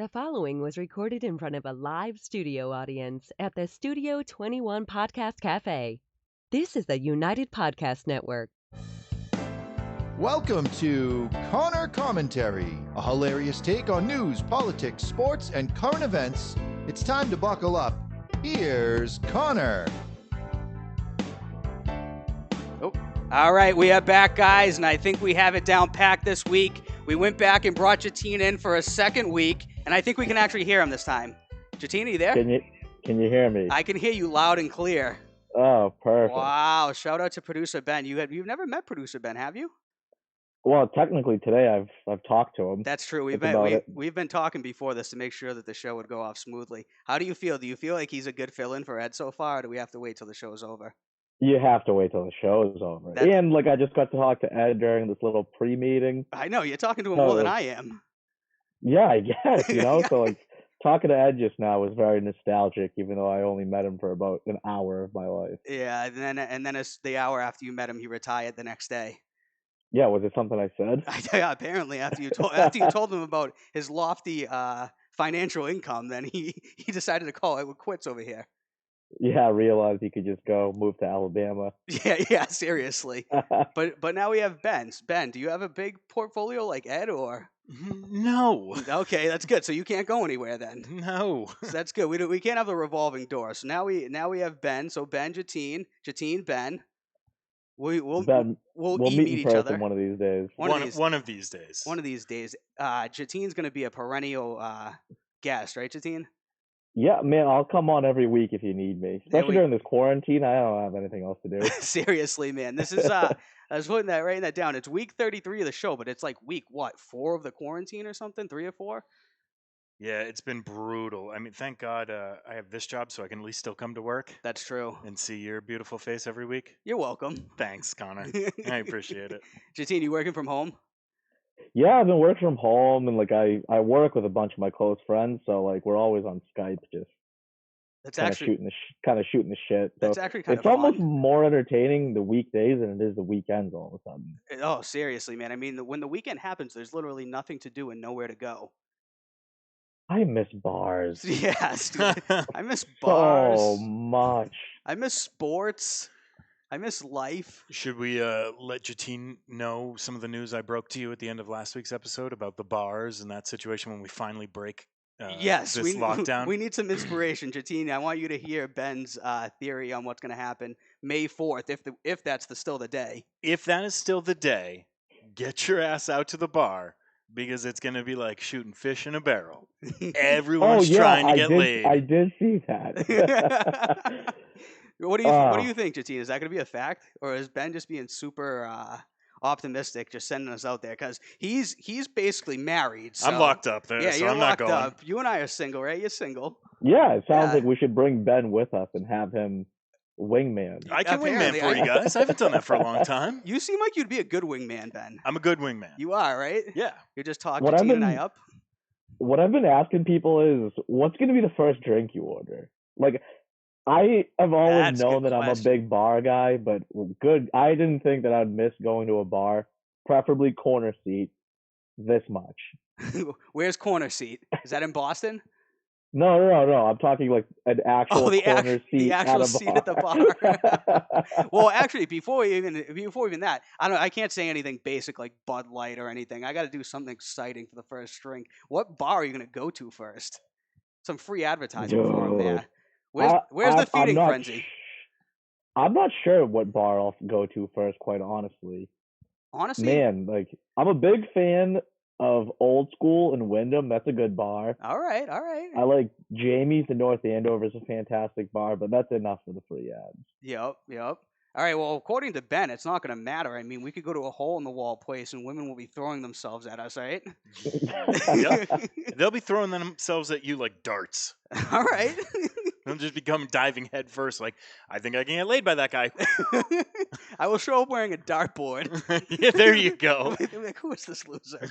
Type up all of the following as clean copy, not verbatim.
The following was recorded in front of a live studio audience at the Studio 21 Podcast Cafe. This is the United Podcast Network. Welcome to Conor Commentary, a hilarious take on news, politics, sports, and current events. It's time to buckle up. Here's Conor. All right, we are back, guys, and I think we have it down packed this week. We went back and brought Jatin in for a second week, and I think we can actually hear him this time. Jatin, are you there? Can you hear me? I can hear you loud and clear. Oh, perfect. Wow, shout out to producer Ben. You've never met producer Ben, have you? Well, technically today I've talked to him. That's true. We've been talking before this to make sure that the show would go off smoothly. How do you feel? Do you feel like he's a good fill-in for Ed so far, or do we have to wait till the show's over? You have to wait till the show is over. And I just got to talk to Ed during this little pre-meeting. I know, you're talking to him more than I am. Yeah, I guess, so talking to Ed just now was very nostalgic, even though I only met him for about an hour of my life. Yeah, and then it's the hour after you met him, he retired the next day. Yeah, was it something I said? Yeah, apparently after you told him about his lofty financial income, then he decided to call it quits over here. Yeah, I realized he could just go move to Alabama. Yeah, seriously. But now we have Ben. Ben, do you have a big portfolio like Ed or? No. Okay, that's good. So you can't go anywhere then. No. So that's good. We can't have the revolving door. So now we have Ben. So Ben, Jatin, Ben. We'll meet in each person other one of these days. One of these days. One of these days. Jatin's going to be a perennial guest, right, Jatin? Yeah, man, I'll come on every week if you need me. Especially during this quarantine, I don't have anything else to do. Seriously, man. This is I was writing that down. It's week 33 of the show, but it's like week 4 of the quarantine or something? 3 or 4? Yeah, it's been brutal. I mean, thank God I have this job so I can at least still come to work. That's true. And see your beautiful face every week. You're welcome. Thanks, Connor. I appreciate it. Jatin, you working from home? Yeah, I've been working from home, and I work with a bunch of my close friends, so we're always on Skype, just shooting the shit. So that's actually kind of it's almost more entertaining the weekdays than it is the weekends all of a sudden. Oh, seriously, man. I mean, when the weekend happens, there's literally nothing to do and nowhere to go. I miss bars. Yes, dude. I miss bars. So much. I miss sports. I miss life. Should we let Jatin know some of the news I broke to you at the end of last week's episode about the bars and that situation when we finally break yes, this lockdown? We need some inspiration. Jatin, I want you to hear Ben's theory on what's going to happen May 4th, if that's still the day. If that is still the day, get your ass out to the bar because it's going to be like shooting fish in a barrel. Everyone's trying to get laid. I did see that. What do you think, Jatin? Is that going to be a fact, or is Ben just being super optimistic, just sending us out there? Because he's basically married. So. I'm locked up there, yeah, so you're I'm not locked going. up. You and I are single, right? You're single. Yeah, it sounds like we should bring Ben with us and have him wingman. I can wingman for you guys. I haven't done that for a long time. You seem like you'd be a good wingman, Ben. I'm a good wingman. You are, right? Yeah. You're just talking Jatin and I up. What I've been asking people is, what's going to be the first drink you order? I have always known that I'm a big bar guy, but I didn't think that I'd miss going to a bar, preferably corner seat, this much. Where's corner seat? Is that in Boston? No. I'm talking an actual corner seat. The actual seat at the bar. Well, actually, before even that, I can't say anything basic like Bud Light or anything. I got to do something exciting for the first drink. What bar are you going to go to first? Some free advertising for him there. Where's the feeding frenzy? I'm not sure what bar I'll go to first, quite honestly. Honestly? Man, I'm a big fan of Old School in Wyndham. That's a good bar. All right. I like Jamie's in North Andover is a fantastic bar, but that's enough for the free ads. Yep. All right, well, according to Ben, it's not going to matter. I mean, we could go to a hole-in-the-wall place and women will be throwing themselves at us, right? Yep. They'll be throwing themselves at you like darts. All right. They'll just become diving head first like, I think I can get laid by that guy. I will show up wearing a dartboard. Yeah, there you go. Like, who is this loser?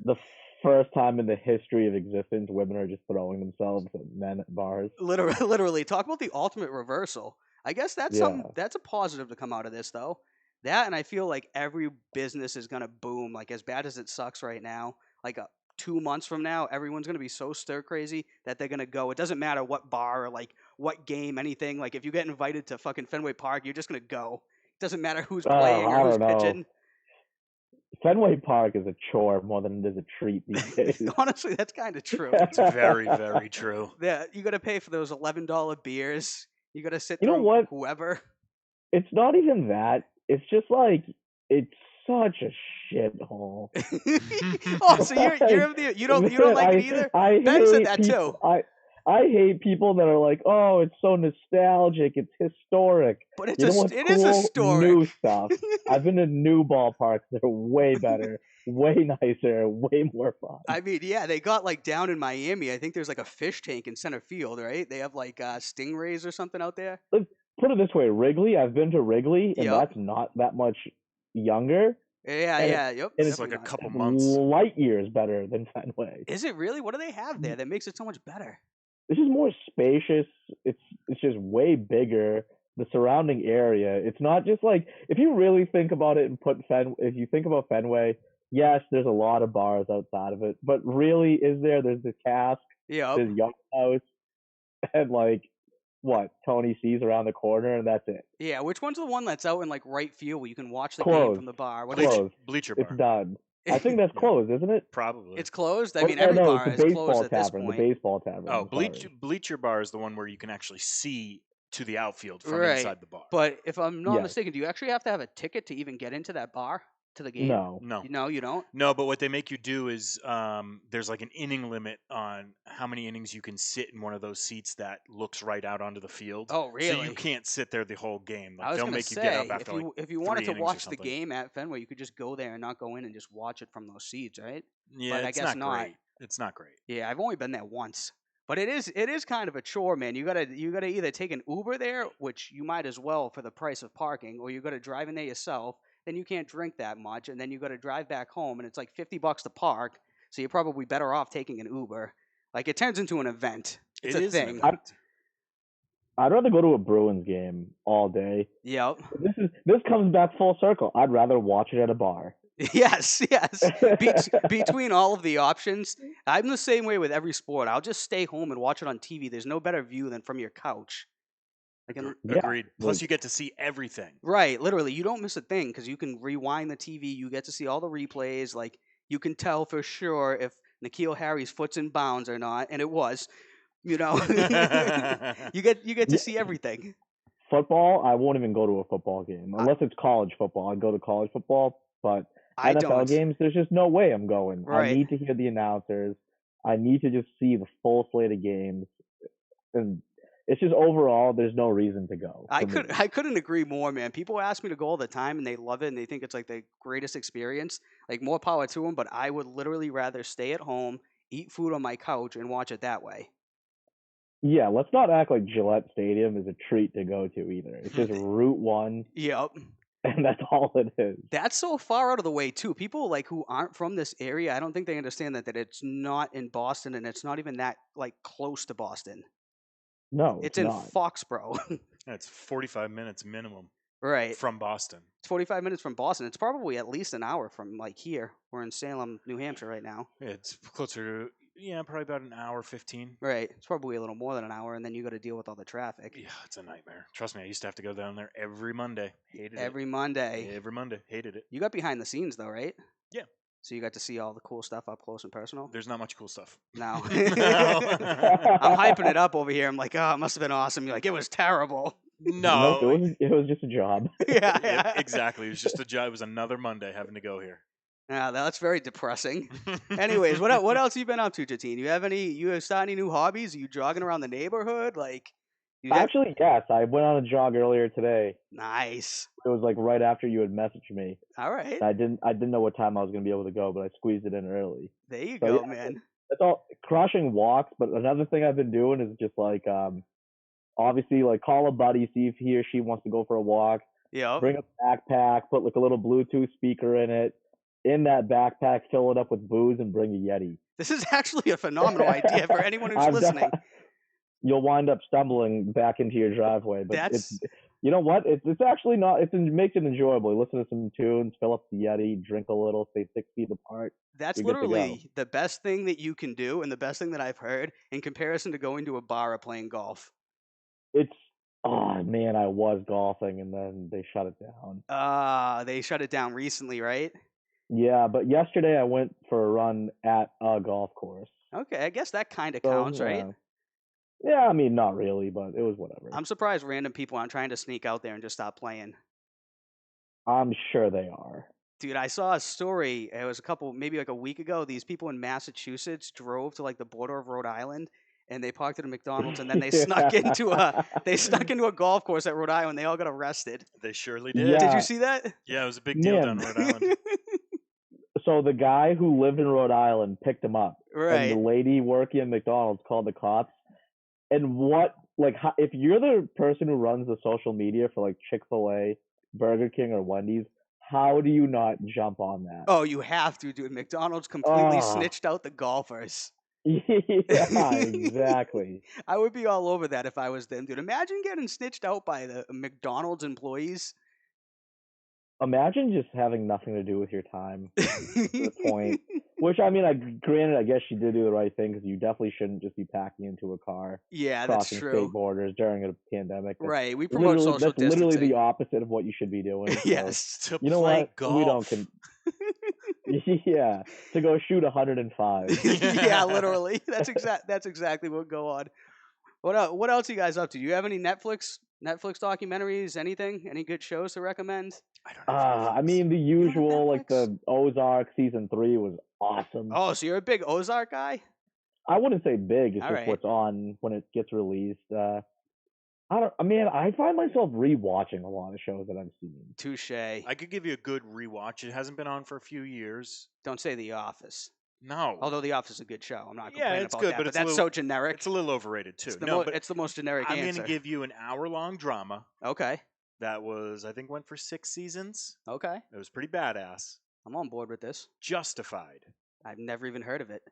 The first time in the history of existence, women are just throwing themselves at men at bars. Literally. Talk about the ultimate reversal. I guess that's a positive to come out of this, though. That, and I feel like every business is going to boom. Like, as bad as it sucks right now, 2 months from now, everyone's going to be so stir crazy that they're going to go. It doesn't matter what bar or like what game, anything. Like if you get invited to fucking Fenway Park, you're just going to go. It doesn't matter who's playing or who's pitching. Fenway Park is a chore more than it is a treat these days. Honestly, that's kind of true. It's very, very true. Yeah, you got to pay for those $11 beers. You got to sit through whoever. It's not even that. It's just like it's such a shithole. Oh, so you don't like it either? Ben said that too. I hate people that are like, oh, it's so nostalgic, it's historic. But it is historic. New stuff. I've been to new ballparks that are way better, way nicer, way more fun. I mean, yeah, they got like down in Miami. I think there's like a fish tank in center field, right? They have like stingrays or something out there. Put it this way, Wrigley. I've been to Wrigley, and that's not that much younger. Yeah, yep. And it's like a couple months. Light years better than Fenway. Is it really? What do they have there that makes it so much better? This is more spacious. It's just way bigger. The surrounding area. It's not just like, if you really think about it and if you think about Fenway, yes, there's a lot of bars outside of it, but really, is there? There's the Cask. There's Young House, and like Tony C's around the corner, and that's it. Yeah, which one's the one that's out in like right field where you can watch the game from the bar? Bleacher bar. It's done. I think that's closed, isn't it? Probably. It's closed? I mean, every bar is closed at this point. The baseball tavern. Oh, Bleacher bar is the one where you can actually see to the outfield from inside the bar. But if I'm not mistaken, do you actually have to have a ticket to even get into that bar? To the game? No, you don't. No, but what they make you do is there's like an inning limit on how many innings you can sit in one of those seats that looks right out onto the field. Oh, really? So you can't sit there the whole game. Like, I was they'll make you get up after if you wanted to watch the game at Fenway, you could just go there and not go in and just watch it from those seats, right? Yeah, but it's not great. It's not great. Yeah, I've only been there once. But it is kind of a chore, man. You gotta either take an Uber there, which you might as well for the price of parking, or you gotta drive in there yourself. Then you can't drink that much, and then you got to drive back home, and it's like $50 to park. So you're probably better off taking an Uber. Like it turns into an event. It's a thing. I'd rather go to a Bruins game all day. Yep. This comes back full circle. I'd rather watch it at a bar. Yes. Between all of the options, I'm the same way with every sport. I'll just stay home and watch it on TV. There's no better view than from your couch. Agreed. Plus, you get to see everything. Right, literally, you don't miss a thing because you can rewind the TV. You get to see all the replays. Like you can tell for sure if N'Keal Harry's foot's in bounds or not, and it was. You know, you get to see everything. Football, I won't even go to a football game unless it's college football. I'd go to college football, but NFL games, there's just no way I'm going. Right. I need to hear the announcers. I need to just see the full slate of games, and it's just overall, there's no reason to go. I couldn't agree more, man. People ask me to go all the time, and they love it, and they think it's like the greatest experience. Like more power to them, but I would literally rather stay at home, eat food on my couch, and watch it that way. Yeah, let's not act like Gillette Stadium is a treat to go to either. It's just Route 1. Yep. And that's all it is. That's so far out of the way too. People like who aren't from this area, I don't think they understand that it's not in Boston, and it's not even that like close to Boston. No, it's in Foxborough. It's 45 minutes minimum. Right. From Boston. It's 45 minutes from Boston. It's probably at least an hour from like here. We're in Salem, New Hampshire right now. Yeah, it's closer to, probably about an hour 15. Right. It's probably a little more than an hour, and then you got to deal with all the traffic. Yeah, it's a nightmare. Trust me, I used to have to go down there every Monday. Hated it. Every Monday. Every Monday. Hated it. You got behind the scenes though, right? Yeah. So you got to see all the cool stuff up close and personal? There's not much cool stuff. No. I'm hyping it up over here. I'm like, oh, it must have been awesome. You're like, it was terrible. No. It was just a job. Yeah. Exactly. It was just a job. It was another Monday having to go here. Yeah, that's very depressing. Anyways, what else have you been up to, Jatin? You start any new hobbies? Are you jogging around the neighborhood? Like, actually, yes. I went on a jog earlier today. Nice. It was like right after you had messaged me. All right. I didn't know what time I was going to be able to go, but I squeezed it in early. There you go, man. That's all. Crushing walks, but another thing I've been doing is just like, obviously, like call a buddy, see if he or she wants to go for a walk. Yeah. Bring a backpack, put like a little Bluetooth speaker in it. In that backpack, fill it up with booze, and bring a Yeti. This is actually a phenomenal idea for anyone who's listening. You'll wind up stumbling back into your driveway, but You know what? It's actually not. It makes it enjoyable. You listen to some tunes, fill up the Yeti, drink a little, stay 6 feet apart. That's You're good to go. literally the best thing that you can do, and the best thing that I've heard in comparison to going to a bar or playing golf. Oh man, I was golfing and then they shut it down. They shut it down recently, right? Yeah, but yesterday I went for a run at a golf course. Okay, I guess that kind of counts, right? Yeah, I mean, not really, but it was whatever. I'm surprised random people aren't trying to sneak out there and just stop playing. I'm sure they are. Dude, I saw a story. It was maybe like a week ago. These people in Massachusetts drove to like the border of Rhode Island, and they parked at a McDonald's, and then they snuck into a golf course at Rhode Island. They all got arrested. They surely did. Yeah. Did you see that? Yeah, it was a big deal down in Rhode Island. So the guy who lived in Rhode Island picked him up, Right. and the lady working at McDonald's called the cops. And if you're the person who runs the social media for like Chick-fil-A, Burger King, or Wendy's, how do you not jump on that? Oh, you have to, dude. McDonald's completely snitched out the golfers. Yeah, exactly. I would be all over that if I was them, dude. Imagine getting snitched out by the McDonald's employees. Imagine just having nothing to do with your time to the point. Which, I mean, granted, I guess she did do the right thing because you definitely shouldn't just be packing into a car. Yeah, that's crossing true. State borders during a pandemic. Right, we promote social distancing. distancing. Literally the opposite of what you should be doing. Yes. So, you know what? Golf. We don't. Yeah, to go shoot 105. Yeah, literally. That's exactly what would go on. What else are you guys up to? Do you have any Netflix documentaries? Anything? Any good shows to recommend? I don't know. I mean, the usual, like the Ozark season 3 was awesome. Oh, so you're a big Ozark guy? I wouldn't say big. It's All just right. what's on when it gets released. I find myself rewatching a lot of shows that I've seen. Touche. I could give you a good rewatch. It hasn't been on for a few years. Don't say The Office. No. Although The Office is a good show. I'm not complaining it's about good, that. but it's that's so generic. It's a little overrated too. It's the most generic I'm answer. going to give you an hour-long drama. Okay. That was, I think, went for 6 seasons. Okay. It was pretty badass. I'm on board with this. Justified. I've never even heard of it.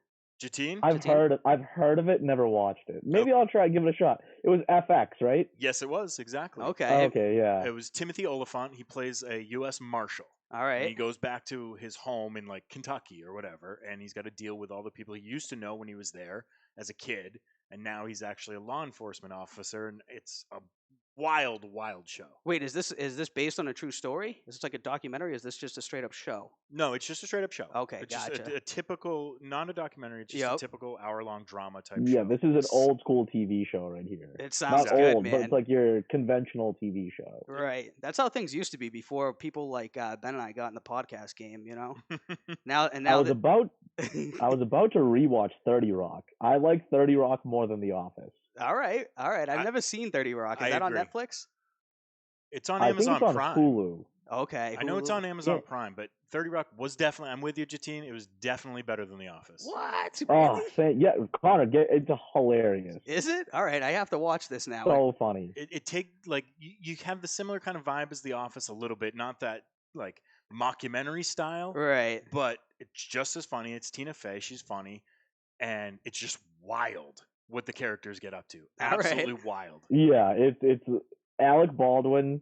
Jatin? I've heard of it, never watched it. Maybe I'll try give it a shot. It was FX, right? Yes, it was, exactly. Okay. Okay, yeah. It was Timothy Oliphant. He plays a U.S. Marshal. All right. And he goes back to his home in like Kentucky or whatever, and he's got to deal with all the people he used to know when he was there as a kid, and now he's actually a law enforcement officer, and it's a wild, wild show. Wait, is this based on a true story? Is this like a documentary? Or is this just a straight up show? No, it's just a straight up show. Okay, it's gotcha. just a typical, not a documentary. It's just a typical hour-long drama type show. Yeah, this is an old school TV show right here. It sounds not good, old, man. but it's like your conventional TV show. Right. That's how things used to be before people like Ben and I got in the podcast game. You know. now I was about to rewatch 30 Rock. I like 30 Rock more than The Office. All right. I've never seen 30 Rock. Is that agree. on Netflix? It's on Amazon I think it's Prime. on Hulu. Okay. I know it's on Amazon Yeah. Prime, but 30 Rock was definitely, I'm with you, Jatin, it was definitely better than The Office. What? Oh, Really? yeah, Connor, it's hilarious. Is it? All right. I have to watch this now. So funny. You have the similar kind of vibe as The Office a little bit, not that like mockumentary style, Right. but it's just as funny. It's Tina Fey, she's funny, and it's just wild what the characters get up to. All right. Absolutely wild. Yeah, it's Alec Baldwin.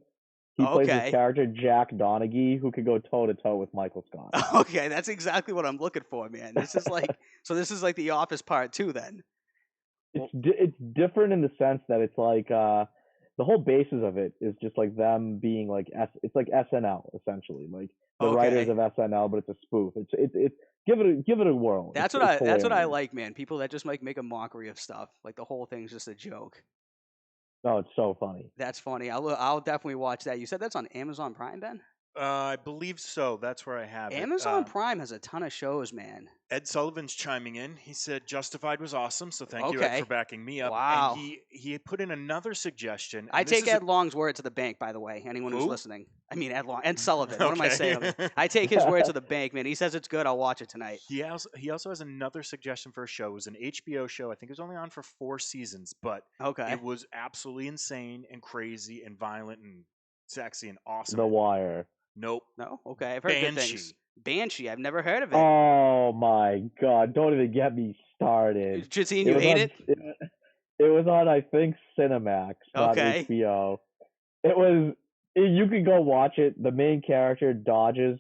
He plays Okay. his character Jack Donaghy, who could go toe to toe with Michael Scott. Okay, that's exactly what I'm looking for, man. This is like this is like The Office Part 2 then. It's different in the sense that it's like the whole basis of it is just like them being like it's like SNL essentially, like the writers of SNL, but it's a spoof. It's give it a whirl. That's what I like, man. People that just like make a mockery of stuff. Like the whole thing's just a joke. Oh, it's so funny. That's funny. I'll definitely watch that. You said that's on Amazon Prime, Ben? I believe so. That's where I have it. Amazon Prime has a ton of shows, man. Ed Sullivan's chiming in. He said Justified was awesome, so thank you, Okay. Ed, for backing me up. Wow. And he put in another suggestion. I and this take is Ed Long's word to the bank, by the way. Anyone who's Who? listening. I mean Ed Sullivan. What am I Okay. saying? I take his word to the bank, man. He says it's good. I'll watch it tonight. He also has another suggestion for a show. It was an HBO show. I think it was only on for 4 seasons, but Okay. it was absolutely insane and crazy and violent and sexy and awesome. The Wire. Nope. No? Okay. I've heard good things. Banshee. I've never heard of it. Oh my God! Don't even get me started. Jatin, you hate it? It was on, I think, Cinemax, not Okay. HBO. It was. You could go watch it. The main character dodges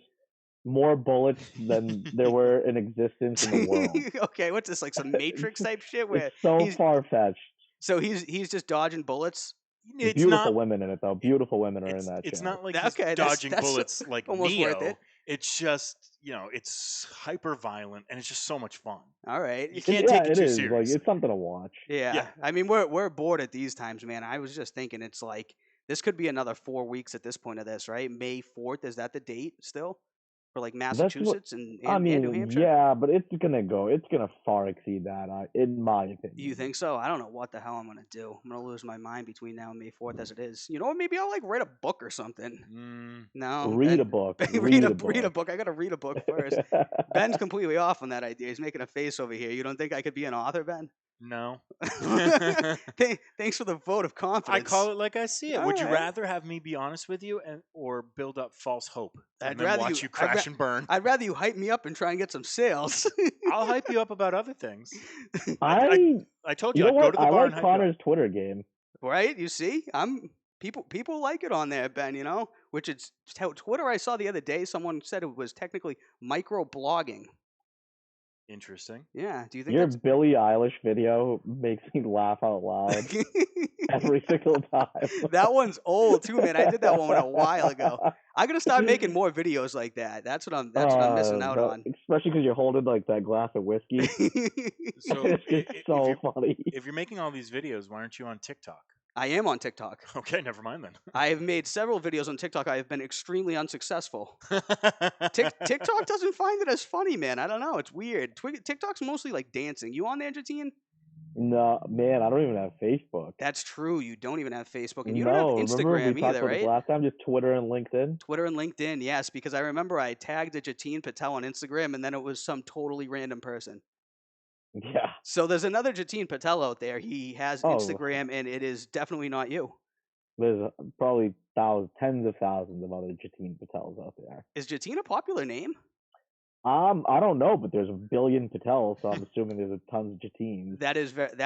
more bullets than there were in existence in the world. Okay, what's this, like some Matrix type shit where It's so he's far fetched. so he's just dodging bullets? It's Beautiful not. women in it though. Beautiful women are in that It's show. not like Okay, he's dodging that's bullets like almost worth Neo. it. It's just it's hyper violent and it's just so much fun. All right. You can't take it too is. seriously. Like it's something to watch. Yeah. I mean, we're bored at these times, man. I was just thinking, it's like this could be another 4 weeks at this point of this, right? May 4th, is that the date still for like Massachusetts and New Hampshire? Yeah, but it's gonna far exceed that, in my opinion. You think so? I don't know what the hell I'm gonna do. I'm gonna lose my mind between now and May 4th as it is. You know what? Maybe I'll like write a book or something. No, read a book. read a book. I gotta read a book first. Ben's completely off on that idea. He's making a face over here. You don't think I could be an author, Ben? No. Thanks for the vote of confidence. I call it like I see it. All Would you right. rather have me be honest with you or build up false hope and I'd then rather watch you crash and burn? I'd rather you hype me up and try and get some sales. I'll hype you up about other things. I told you you know I'd go what? to the I bar and like hype you up. Connor's Twitter game. Right? You see, people like it on there, Ben. You know, which it's Twitter. I saw the other day. Someone said it was technically micro blogging. Interesting. Yeah. Do you think Your that's... Billie Eilish video makes me laugh out loud every single time? That one's old too, man. I did that one a while ago. I gotta start making more videos like that. That's what I'm missing out on. Especially because you're holding like that glass of whiskey. So it's so funny. If you're making all these videos, why aren't you on TikTok? I am on TikTok. Okay, never mind then. I have made several videos on TikTok. I have been extremely unsuccessful. TikTok doesn't find it as funny, man. I don't know. It's weird. TikTok's mostly like dancing. You on there, Jatin? No, man, I don't even have Facebook. That's true. You don't even have Facebook, and you don't have Instagram either, right? Last time, just Twitter and LinkedIn. Twitter and LinkedIn, yes, because I remember I tagged a Jatin Patel on Instagram, and then it was some totally random person. Yeah. So there's another Jatin Patel out there. He has Instagram, and it is definitely not you. There's probably tens of thousands of other Jatin Patels out there. Is Jatin a popular name? I don't know, but there's a billion Patels, so I'm assuming there's a tons of Jatins. That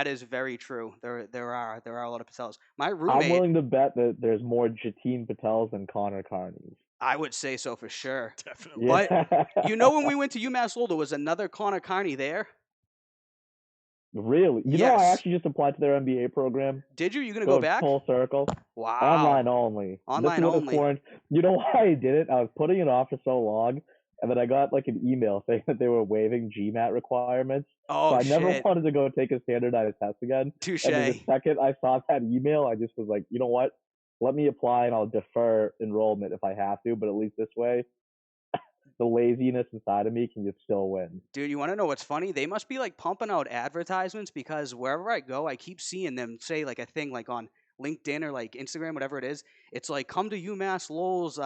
is very true. There are a lot of Patels. My roommate. I'm willing to bet that there's more Jatin Patels than Conor Carneys. I would say so for sure. Definitely. Yeah. But you know, when we went to UMass Lowell, there was another Conor Carney there. Really? You know, I actually just applied to their MBA program. Did you? You gonna go back? Full circle. Wow. Online only. Online only. You know why I did it? I was putting it off for so long, and then I got like an email saying that they were waiving GMAT requirements. Oh, so I shit. never wanted to go take a standardized test again. Touche. And then the second I saw that email, I just was like, you know what? Let me apply and I'll defer enrollment if I have to, but at least this way, the laziness inside of me can just still win. Dude, you want to know what's funny? They must be like pumping out advertisements, because wherever I go, I keep seeing them say like a thing like on LinkedIn or like Instagram, whatever it is. It's like, come to UMass Lowell's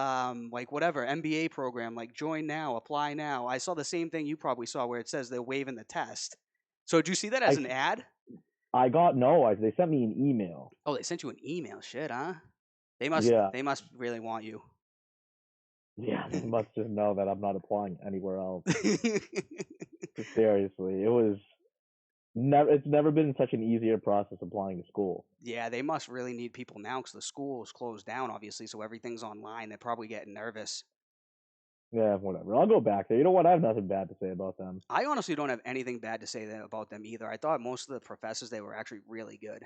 like whatever MBA program, like join now, apply now. I saw the same thing you probably saw where it says they're waiving the test. So did you see that as an ad? They sent me an email. Oh, they sent you an email. Shit, huh? They must really want you. Yeah, they must just know that I'm not applying anywhere else. Seriously, it's never been such an easier process applying to school. Yeah, they must really need people now because the school is closed down, obviously, so everything's online. They're probably getting nervous. Yeah, whatever. I'll go back there. You know what? I have nothing bad to say about them. I honestly don't have anything bad to say about them either. I thought most of the professors, they were actually really good.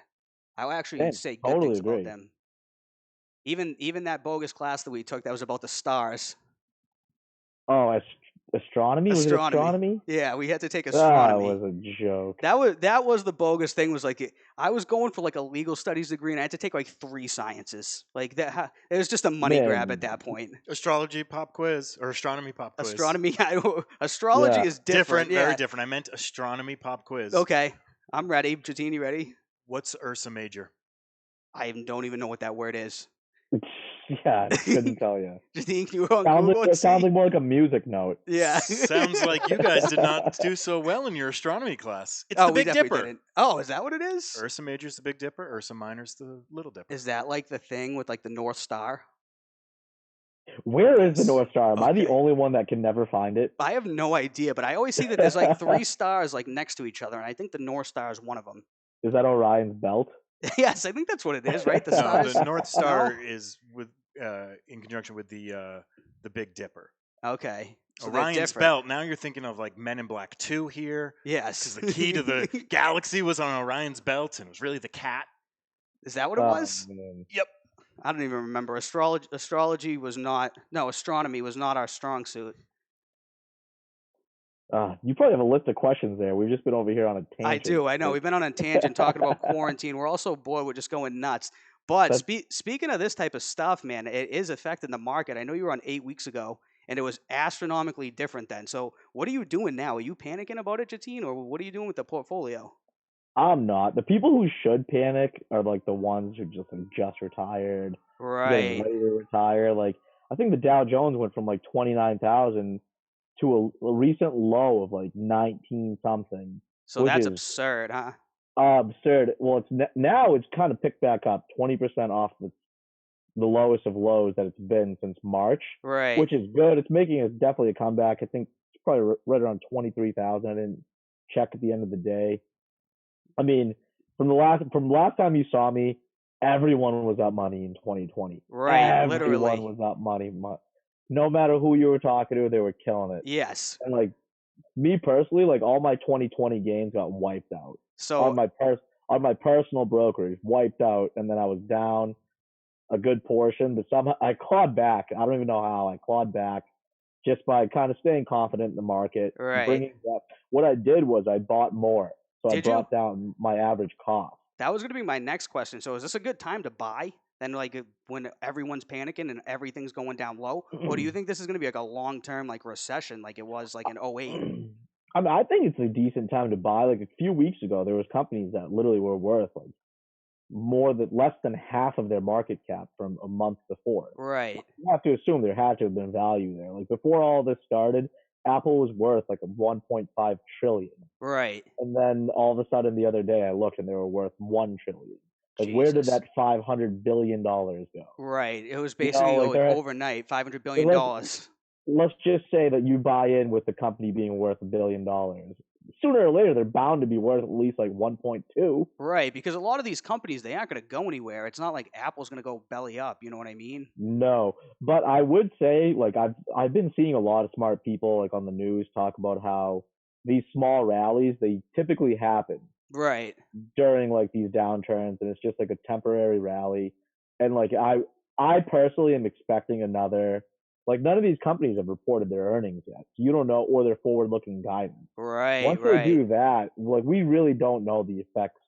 I would actually say good things about them. Even that bogus class that we took that was about the stars. Oh, astronomy? Was it astronomy? Yeah, we had to take astronomy. That was a joke. That was the bogus thing. Was like I was going for like a legal studies degree, and I had to take like 3 sciences. Like that, it was just a money grab at that point. Astrology pop quiz or astronomy pop quiz. Astrology is different. Very different. I meant astronomy pop quiz. Okay, I'm ready. Jatin, you ready? What's Ursa Major? I don't even know what that word is. Yeah, I couldn't tell you. Jatin, you were on Google. It sounds like more like a music note. Yeah. Sounds like you guys did not do so well in your astronomy class. It's the Big Dipper. Didn't. Oh, is that what it is? Ursa Major's the Big Dipper. Ursa Minor's the Little Dipper. Is that like the thing with like the North Star? Where is the North Star? Am I the only one that can never find it? I have no idea, but I always see that there's like 3 stars like next to each other, and I think the North Star is one of them. Is that Orion's belt? Yes, I think that's what it is, right? The No, stars. the North Star No? is with in conjunction with the Big Dipper. Okay. So they're Orion's different. belt. Now you're thinking of like Men in Black 2 here. Yes. Because the key to the galaxy was on Orion's belt, and it was really the cat. Is that what it was? Man. Yep. I don't even remember. Astrology was not. No, astronomy was not our strong suit. You probably have a list of questions there. We've just been over here on a tangent. I do. I know. We've been on a tangent talking about quarantine. We're also bored. We're just going nuts. But speaking of this type of stuff, man, it is affecting the market. I know you were on 8 weeks ago, and it was astronomically different then. So what are you doing now? Are you panicking about it, Jatin, or what are you doing with the portfolio? I'm not. The people who should panic are like the ones who just retired, getting Right. ready to retire. Like I think the Dow Jones went from like 29,000 to a recent low of like 19 something. So which that's is absurd, huh? absurd. Well, now it's kind of picked back up 20% off the lowest of lows that it's been since March, Right. which is good. It's making it definitely a comeback. I think it's probably right around 23,000. I didn't check at the end of the day. I mean, from last time you saw me, everyone was up money in 2020. Right. Everyone Literally. was up money. No matter who you were talking to, they were killing it. Yes. And like me personally, like all my 2020 gains got wiped out So on my personal brokerage, wiped out, and then I was down a good portion, but somehow I clawed back. I don't even know how I clawed back just by kind of staying confident in the market, Right. bringing up. What I did was I bought more, so Did I you? brought down my average cost. That was going to be my next question. So is this a good time to buy? Then like when everyone's panicking and everything's going down low, or do you think this is going to be like a long-term like recession like it was like in 08? I mean, I think it's a decent time to buy. Like a few weeks ago, there was companies that literally were worth like less than half of their market cap from a month before. Right. You have to assume there had to have been value there. Like before all this started, Apple was worth like a 1.5 trillion. Right. And then all of a sudden the other day I looked and they were worth 1 trillion. Like Jesus. where did that $500 billion go? Right. It was basically like overnight, $500 billion. Let's just say that you buy in with the company being worth $1 billion. Sooner or later, they're bound to be worth at least like 1.2. Right, because a lot of these companies, they aren't going to go anywhere. It's not like Apple's going to go belly up. You know what I mean? No, but I would say like I've been seeing a lot of smart people like on the news talk about how these small rallies, they typically happen Right. during like these downturns, and it's just like a temporary rally. And like I personally am expecting another. Like none of these companies have reported their earnings yet, so you don't know, or their forward-looking guidance. Right. Once they do that, like we really don't know the effects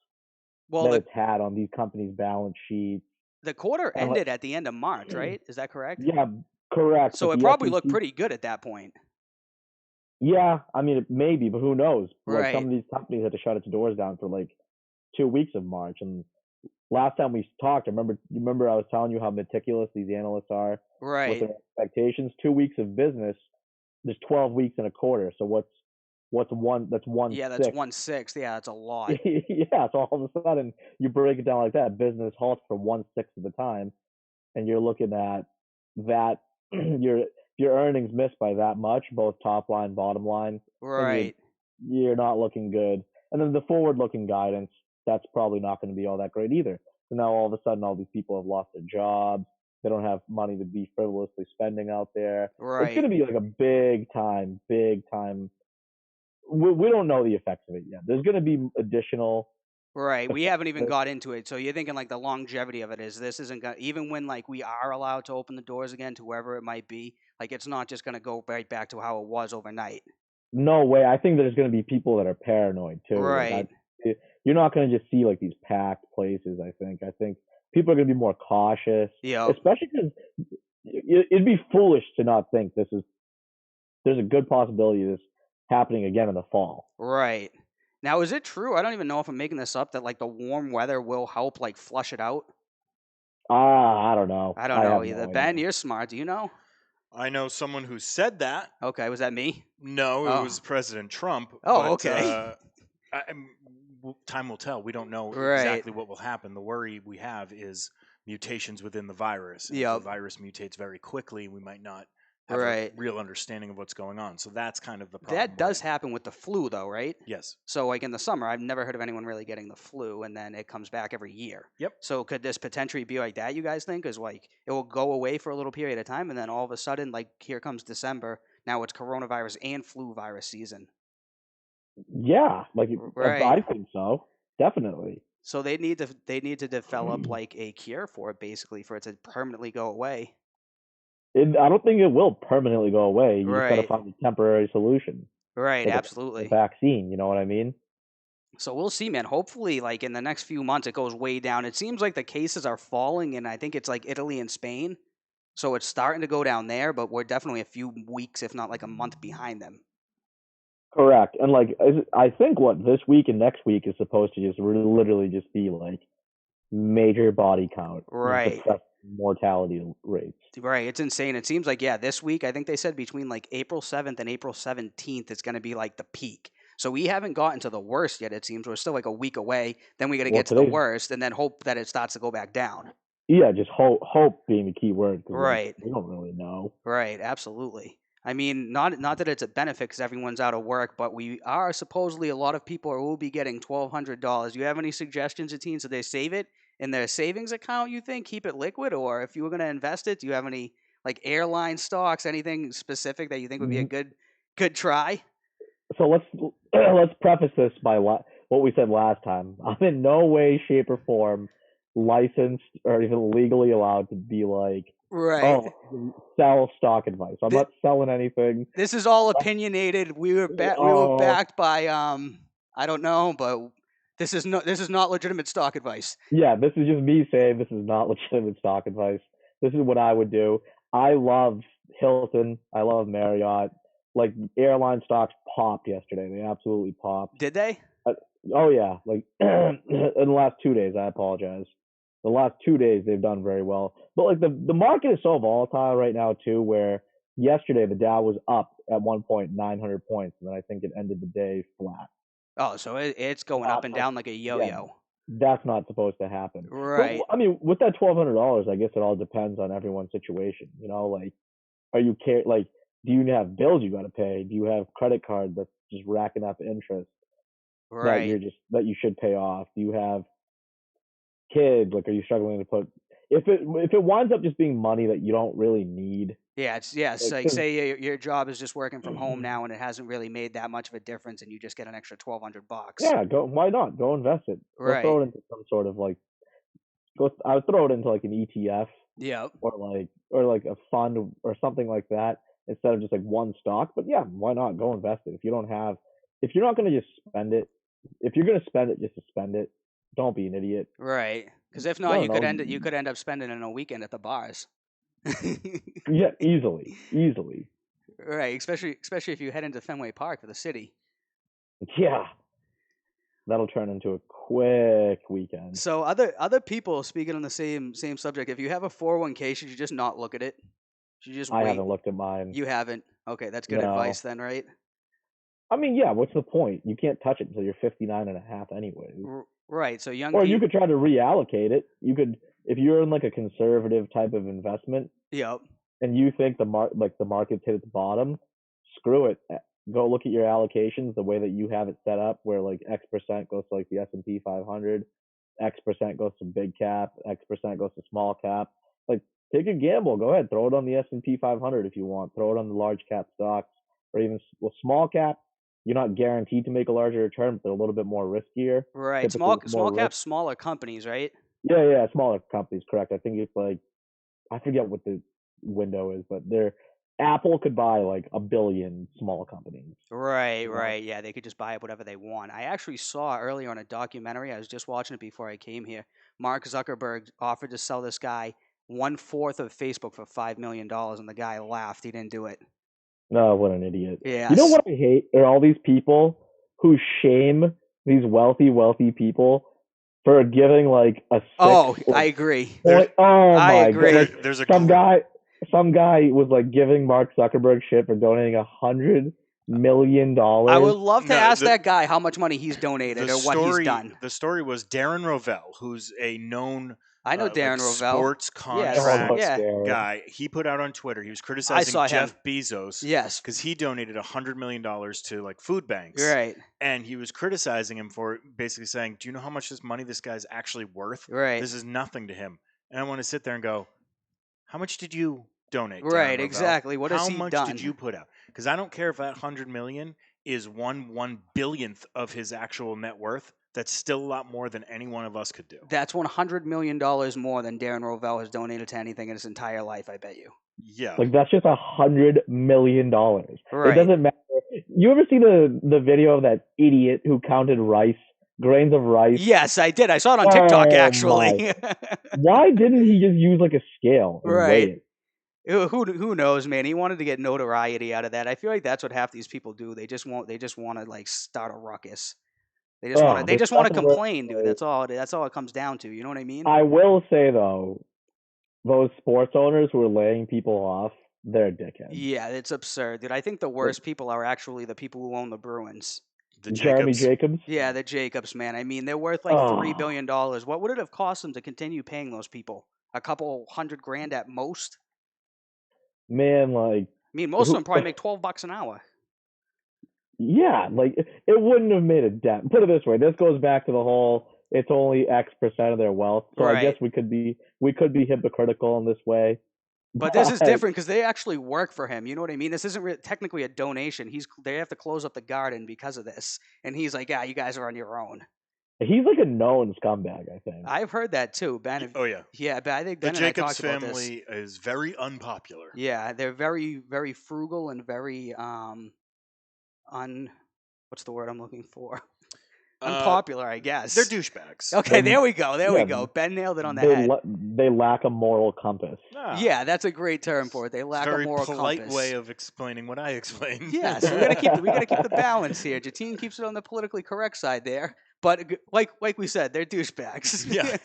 that it's had on these companies' balance sheets. The quarter ended at the end of March, right? Is that correct? Yeah, correct. So it probably looked pretty good at that point. Yeah, I mean, maybe, but who knows? Right. Like some of these companies had to shut its doors down for like 2 weeks of March. And last time we talked, you remember I was telling you how meticulous these analysts are with their expectations. 2 weeks of business, there's 12 weeks in a quarter. So what's one? That's 1/6. Yeah, that's 1/6. Yeah, that's a lot. Yeah, so all of a sudden you break it down like that. Business halts for 1/6 of the time, and you're looking at that. Your earnings missed by that much, both top line, bottom line. Right. You're not looking good. And then the forward-looking guidance, that's probably not going to be all that great either. So now all of a sudden, all these people have lost their jobs. They don't have money to be frivolously spending out there. Right. It's going to be like a big time. We don't know the effects of it yet. There's going to be additional. Right. We haven't even got into it. So you're thinking like the longevity of it is this isn't going to, even when like we are allowed to open the doors again to whoever it might be, like it's not just going to go right back to how it was overnight. No way. I think there's going to be people that are paranoid too. Right. Like you're not going to just see like these packed places. I think people are going to be more cautious. Yeah. Especially because it'd be foolish to not think there's a good possibility of this happening again in the fall. Right. Now, is it true? I don't even know if I'm making this up that like the warm weather will help like flush it out. I don't know. I don't know either. Ben, you're smart. Do you know? I know someone who said that. Okay, was that me? No, it was President Trump. Oh, okay. Time will tell. We don't know Right. exactly what will happen. The worry we have is mutations within the virus. If the virus mutates very quickly, we might not have Right. a real understanding of what's going on. So that's kind of the problem. That does happen with the flu, though, right? Yes. So, like in the summer, I've never heard of anyone really getting the flu, and then it comes back every year. Yep. So, could this potentially be like that? You guys think? Is like it will go away for a little period of time, and then all of a sudden, like here comes December. Now it's coronavirus and flu virus season. Yeah, like Right. I think so, definitely. So they need to develop like a cure for it, basically, for it to permanently go away. I don't think it will permanently go away. You just got to Right. find a temporary solution. Right, Like absolutely. a vaccine, you know what I mean? So we'll see, man. Hopefully, like in the next few months, it goes way down. It seems like the cases are falling, and I think it's like Italy and Spain. So it's starting to go down there, but we're definitely a few weeks, if not like a month, behind them. Correct. And like I think what this week and next week is supposed to just literally just be like major body count, Right. depressed mortality rates. Right. It's insane. It seems like, yeah, this week, I think they said between like April 7th and April 17th, it's going to be like the peak. So we haven't gotten to the worst yet, it seems. We're still like a week away. Then we got to get to the worst and then hope that it starts to go back down. Yeah, just hope being the key word. Right. Like, we don't really know. Right. Absolutely. I mean, not that it's a benefit because everyone's out of work, but we are supposedly a lot of people will be getting $1,200. Do you have any suggestions, Jatin, so they save it in their savings account, you think? Keep it liquid? Or if you were going to invest it, do you have any like airline stocks, anything specific that you think would be a good try? So let's preface this by what we said last time. I'm in no way, shape, or form licensed or even legally allowed to be like, right, sell stock advice. I'm not selling anything. This is all opinionated. We were backed by I don't know, but this is not legitimate stock advice. Yeah, this is just me saying this is not legitimate stock advice. This is what I would do. I love Hilton. I love Marriott. Like airline stocks popped yesterday. They absolutely popped. Did they? Oh yeah. Like in the last 2 days. I apologize. The last 2 days they've done very well. But like the market is so volatile right now too, where yesterday the Dow was up at one point 900 points, and then I think it ended the day flat. Oh, so it's going up and down like a yo-yo. Yeah, that's not supposed to happen. Right. But, I mean, with that $1,200, I guess it all depends on everyone's situation. You know, like, do you have bills you got to pay? Do you have credit card that's just racking up interest right. that you should pay off? Do you have kids? Like, are you struggling to put? If it winds up just being money that you don't really need. Yeah, it's like say your job is just working from home now, and it hasn't really made that much of a difference, and you just get an extra $1,200. Yeah, why not? Go invest it. Right. Go throw it into some sort of like. I would throw it into like an ETF. Yeah. Or like a fund or something like that instead of just like one stock. But yeah, why not go invest it? If you're not going to just spend it, if you're going to spend it just to spend it, don't be an idiot. Right. Because if not, you could end up spending it in a weekend at the bars. Yeah, easily. Right, especially if you head into Fenway Park for the city. Yeah, that'll turn into a quick weekend. So other people, speaking on the same subject, if you have a 401k, should you just not look at it? Should you just wait? I haven't looked at mine. You haven't? Okay, that's good advice then, right? I mean, yeah, what's the point? You can't touch it until you're 59 and a half anyways. Right, so you could try to reallocate it. You could, if you're in like a conservative type of investment. Yep. And you think the market's hit its bottom, screw it. Go look at your allocations the way that you have it set up, where like X percent goes to like the S&P 500, X percent goes to big cap, X percent goes to small cap. Like, take a gamble. Go ahead, throw it on the S&P 500 if you want. Throw it on the large cap stocks, or even small cap. You're not guaranteed to make a larger return, but they're a little bit more riskier. Right, small cap, smaller companies, right? Yeah, smaller companies, correct. I think it's like, I forget what the window is, but Apple could buy like 1 billion small companies. Right. Yeah, they could just buy up whatever they want. I actually saw earlier on a documentary. I was just watching it before I came here. Mark Zuckerberg offered to sell this guy 1/4 of Facebook for $5 million, and the guy laughed. He didn't do it. No, what an idiot. Yeah. You know what I hate are all these people who shame these wealthy people for giving like a 6. Oh, I agree. I agree. God. Like, there's some guy was like giving Mark Zuckerberg shit for donating $100 million. I would love to ask that guy how much money he's donated or what he's done. The story was Darren Rovell, who's a known I know Darren like Rovell. sports Yes. contract Yeah. guy. He put out on Twitter, he was criticizing Jeff Bezos. Yes. Because he donated $100 million to like food banks. Right. And he was criticizing him for it, basically saying, do you know how much this money this guy's actually worth? Right. This is nothing to him. And I want to sit there and go, how much did you donate? Right, Darren Rovell? exactly. What has he How much done? did you put out? Because I don't care if that $100 million is one billionth of his actual net worth. That's still a lot more than any one of us could do. That's $100 million more than Darren Rovell has donated to anything in his entire life, I bet you. Yeah. Like, that's just $100 million. Right. It doesn't matter. You ever see the video of that idiot who counted grains of rice? Yes, I did. I saw it on TikTok, actually. Why didn't he just use like a scale and weigh it? Who knows, man? He wanted to get notoriety out of that. I feel like that's what half these people do. They just want to like start a ruckus. They just want to complain, dude. That's all it comes down to. You know what I mean? I will say though, those sports owners who are laying people off, they're dickheads. Yeah, it's absurd, dude. I think the worst people are actually the people who own the Bruins. Jeremy Jacobs? Yeah, the Jacobs, man. I mean, they're worth like $3 billion. What would it have cost them to continue paying those people? A couple $100,000 at most? Man, like... I mean, most of them probably make $12 an hour. Yeah, like, it wouldn't have made a dent. Put it this way, this goes back to the whole, it's only X% of their wealth. So right. I guess we could be hypocritical in this way. But this is different because they actually work for him. You know what I mean? This isn't technically a donation. They have to close up the garden because of this. And he's like, yeah, you guys are on your own. He's like a known scumbag, I think. I've heard that too, Ben. Oh yeah, yeah. But I think Ben the Jacobs family is very unpopular. Yeah, they're very, very frugal and very what's the word I'm looking for? Unpopular, I guess. They're douchebags. Okay, there we go. There we go. Ben nailed it on the head. They lack a moral compass. Yeah, that's a great term for it. They lack a moral compass. Very polite way of explaining what I explained. Yeah, so we gotta keep the balance here. Jatin keeps it on the politically correct side there, but like we said, they're douchebags. Yeah.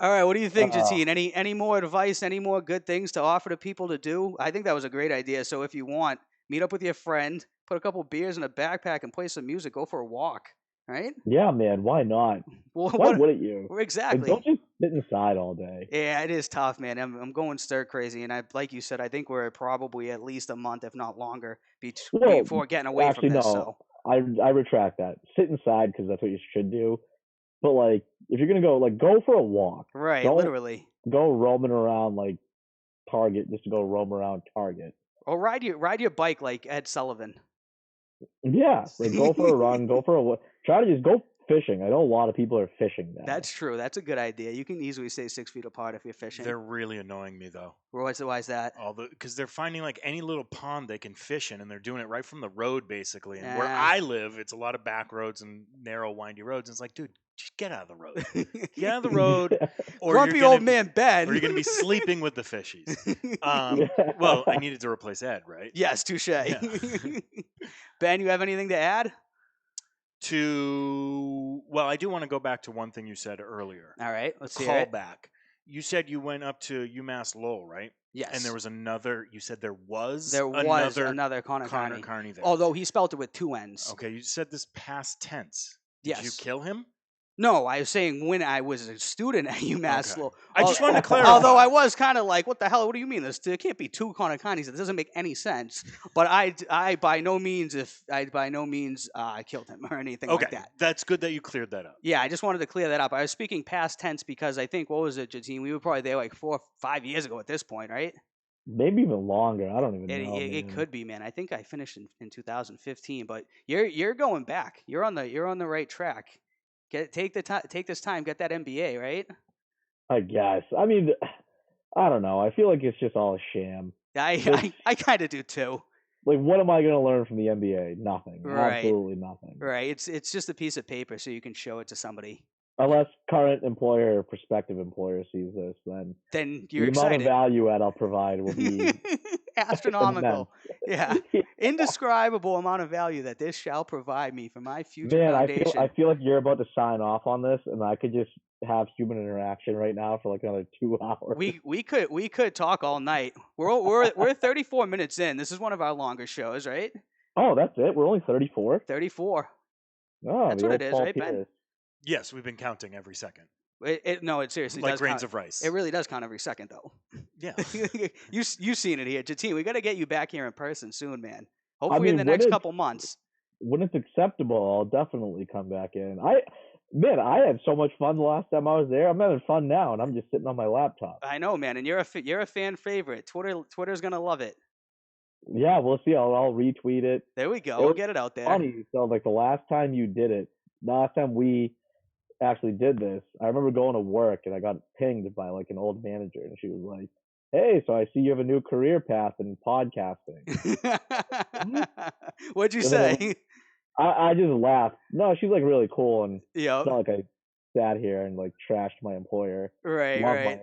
All right, what do you think, Jatin? Any more advice? Any more good things to offer to people to do? I think that was a great idea. So if you want, meet up with your friend, put a couple beers in a backpack, and play some music. Go for a walk, right? Yeah, man. Why not? Well, why wouldn't you? Exactly. Like, don't just sit inside all day. Yeah, it is tough, man. I'm going stir crazy, and like you said, I think we're probably at least a month, if not longer, before getting away from this. No, I retract that. Sit inside because that's what you should do. But like, if you're gonna go for a walk. Right. Literally. Go roaming around like Target just to go roam around Target. Or ride your bike like Ed Sullivan. Yeah, like go for a run, go for a try to just go fishing. I know a lot of people are fishing now. That's true. That's a good idea. You can easily stay 6 feet apart if you're fishing. They're really annoying me though. Why is that? Because they're finding like any little pond they can fish in, and they're doing it right from the road basically. And where I live, it's a lot of back roads and narrow, windy roads. And it's like, dude, just get out of the road. Get out of the road. Or grumpy old man Ben. Or you're going to be sleeping with the fishies. Well, I needed to replace Ed, right? Yes, touche. Yeah. Ben, you have anything to add? Well, I do want to go back to one thing you said earlier. All right, let's see. Call back. You said you went up to UMass Lowell, right? Yes. And there was another. You said there was another Conor Carney there. Although he spelled it with 2 N's. Okay, you said this past tense. Yes. Did you kill him? No, I was saying when I was a student at UMass Lowell. I just wanted to clarify. Although I was kind of like, what the hell? What do you mean? There can't be 2 Conor Carneys. It doesn't make any sense. But I by no means killed him or anything like that. That's good that you cleared that up. Yeah, I just wanted to clear that up. I was speaking past tense because I think, what was it, Jatin? We were probably there like 4 or 5 years ago at this point, right? Maybe even longer. I don't even know. It could be, man. I think I finished in 2015, but you're going back. You're on the right track. Take this time, get that MBA, right? I guess. I mean, I don't know. I feel like it's just all a sham. I kind of do too. Like, what am I going to learn from the MBA? Nothing. Right. Absolutely nothing. Right. It's just a piece of paper so you can show it to somebody. Unless current employer or prospective employer sees this, then you're the excited. Amount of value I'll provide will be astronomical. Yeah. Indescribable amount of value that this shall provide me for my future foundation. I feel like you're about to sign off on this, and I could just have human interaction right now for like another 2 hours. We could talk all night. We're 34 minutes in. This is one of our longer shows, right? Oh, that's it. We're only 34. 34. Oh, that's what it is, right, Ben? Yes, we've been counting every second. No, it seriously like does grains count. of rice. It really does count every second, though. Yeah. You've seen it here. Jatin, we got to get you back here in person soon, man. Hopefully I mean, in the next couple months. When it's acceptable, I'll definitely come back in. I had so much fun the last time I was there. I'm having fun now, and I'm just sitting on my laptop. I know, man, and you're a fan favorite. Twitter's gonna love it. Yeah, we'll see. I'll retweet it. There we go. We'll get it out there. Funny. So like the last time we actually did this, I remember going to work and I got pinged by like an old manager, and she was like, "Hey, so I see you have a new career path in podcasting." What'd you say? I just laughed. No, she's like really cool, and yeah, it's not like I sat here and like trashed my employer. Right.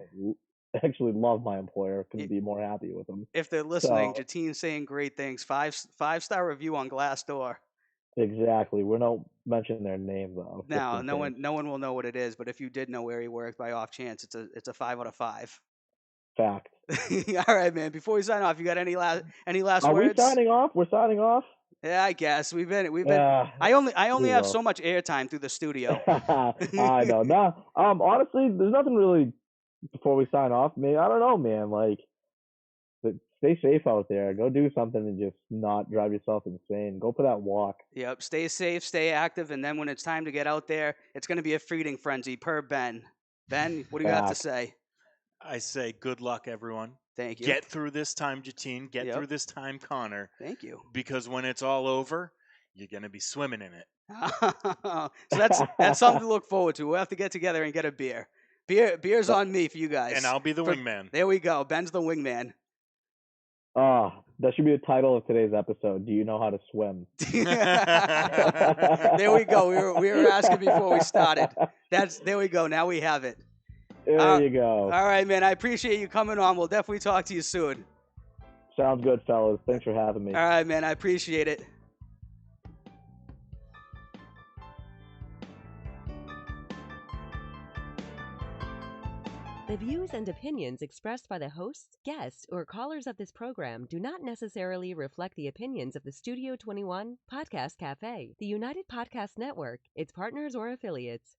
Actually love my employer. Couldn't be more happy with them. If they're listening, Jatin's saying great things. 5-star review on Glassdoor. Exactly. We're not mentioning their name though. No, no one will know what it is. But if you did know where he worked by off chance, it's a 5 out of 5. Fact. All right, man. Before we sign off, you got any last words? Are we signing off? We're signing off. Yeah, I guess we've been. I only have so much airtime through the studio. I know. No, honestly, there's nothing really before we sign off. I don't know, man. Like, stay safe out there. Go do something and just not drive yourself insane. Go for that walk. Yep. Stay safe, stay active, and then when it's time to get out there, it's going to be a feeding frenzy per Ben. Ben, what do you have to say? I say good luck, everyone. Thank you. Get through this time, Jatin. Get through this time, Connor. Thank you. Because when it's all over, you're going to be swimming in it. So that's something to look forward to. We'll have to get together and get a beer. Beer's on me for you guys. And I'll be the wingman. There we go. Ben's the wingman. That should be the title of today's episode. Do you know how to swim? There we go. We were asking before we started. There we go. Now we have it. There you go. All right, man. I appreciate you coming on. We'll definitely talk to you soon. Sounds good, fellas. Thanks for having me. All right, man. I appreciate it. The views and opinions expressed by the hosts, guests, or callers of this program do not necessarily reflect the opinions of the Studio 21 Podcast Cafe, the United Podcast Network, its partners, or affiliates.